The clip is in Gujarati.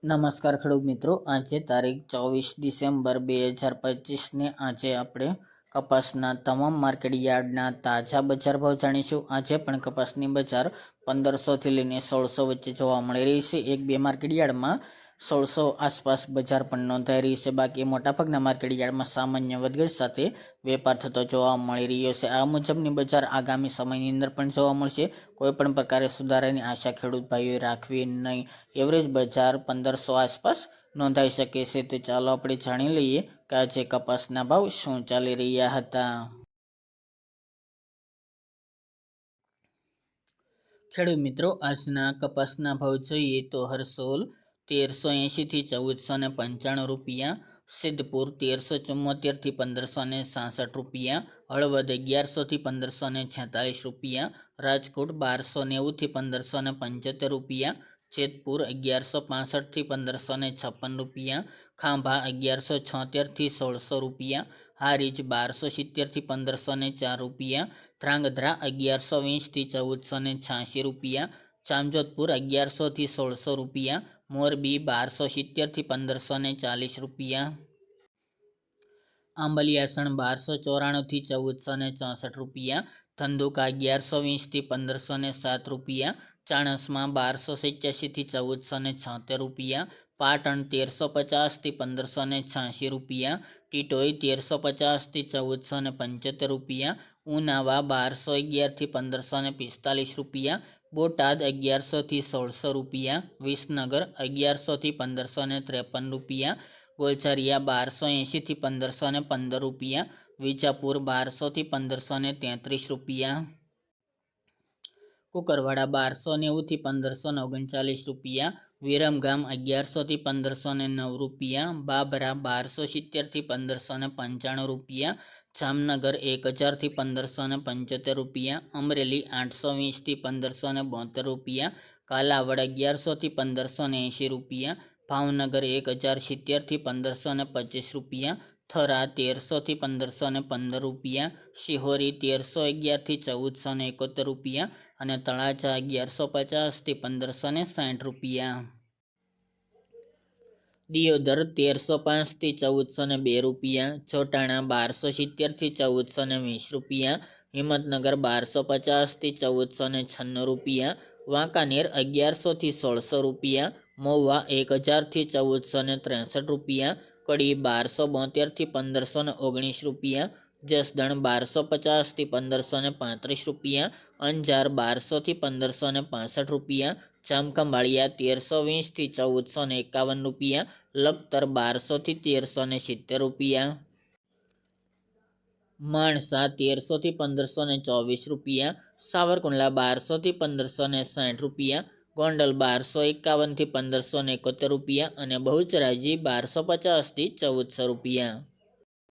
નમસ્કાર ખેડૂત મિત્રો, આજે તારીખ 24 ડિસેમ્બર 2025 આજે આપણે કપાસના તમામ માર્કેટ યાર્ડના તાજા બજાર ભાવ જાણીશું। આજે પણ કપાસની બજાર 1500 થી લઈને 1600 વચ્ચે જોવા મળી રહી છે। એક બે માર્કેટ યાર્ડમાં 1600 આસપાસ બજાર પણ નોંધાઈ રહી છે। બાકી મોટાભાગના માર્કેટ યાર્ડમાં સામાન્ય વધઘટ સાથે વેપાર થતો જોવા મળી રહ્યો છે। આ મુજબની બજાર આગામી સમયની અંદર પણ જોવા મળશે। કોઈપણ પ્રકારે સુધારાની આશા ખેડૂત ભાઈઓએ રાખવી નહીં। એવરેજ બજાર 1500 આસપાસ નોંધાઈ શકે છે। તો ચાલો આપણે જાણી લઈએ કે આજે કપાસના ભાવ શું ચાલી રહ્યા હતા। ખેડૂત મિત્રો, આજના કપાસના ભાવ જોઈએ તો હરસોલ 1380 થી 1495 રૂપિયા, સિદ્ધપુર 1374 થી 1566 રૂપિયા, હળવદ 1100 થી 1546 રૂપિયા, રાજકોટ 1290 થી 1575 રૂપિયા, જેતપુર 1165 થી 1556 રૂપિયા, ખાંભા 1176 થી 1600 રૂપિયા, હારીજ 1270 થી 1504 રૂપિયા, ધ્રાંગધ્રા 1120 થી 1486 રૂપિયા, જામજોધપુર 1100 થી 1600 રૂપિયા, મોરબી 1270 થી 1540 રૂપિયા, આંબલિયાસણ 1294 થી 1464 રૂપિયા, ધંધુકા 1120 થી 1507 રૂપિયા, ચાણસમાં 1287 થી 1476 રૂપિયા, પાટણ 1350 થી 1586 રૂપિયા, ટીટોઈ 1350 થી 1475 રૂપિયા, ઉનાવા 1211 થી 1545 રૂપિયા, બોટાદ 1100 થી 1600 રૂપિયા, વિસનગર 1100 થી 1553 રૂપિયા, ગોલછરિયા 1280 થી 1515 રૂપિયા, વિજાપુર 1200 થી 1533 રૂપિયા, કુકરવાડા 1290 થી 1539 રૂપિયા, વિરમગામ 1100 થી 1509 રૂપિયા, બાબરા 1270 થી 1595 રૂપિયા, જામનગર 1000 થી 1575 રૂપિયા, અમરેલી 820 થી 1572 રૂપિયા, કાલાવડ 1100 થી 1580 રૂપિયા, ભાવનગર 1070 થી 1525 રૂપિયા, થરા 1300 થી 1515 રૂપિયા, શિહોરી 1311 થી 1471 રૂપિયા અને તળાજા 1150 થી 1560 રૂપિયા, દિયોદર 1305 થી 1402 રૂપિયા, જોટાણા 1270 થી 1420 રૂપિયા, હિંમતનગર 1250 થી 1496 રૂપિયા, વાંકાનેર 1100 થી 1600 રૂપિયા, મહુવા 1000 થી 1463 રૂપિયા, કડી 1272 થી 1519 રૂપિયા, જસદણ 1250 થી 1535 રૂપિયા, અંજાર 1200 થી 1565 રૂપિયા, જામખંભાળિયા 1320 થી 1451 રૂપિયા, લખતર 1200 થી 1370 રૂપિયા, માણસા 1300 થી 1524 રૂપિયા, સાવરકુંડલા 1200 થી 1560 રૂપિયા, ગોંડલ 1251 થી 1571 રૂપિયા અને બહુચરાજી 1250 થી 1400 રૂપિયા।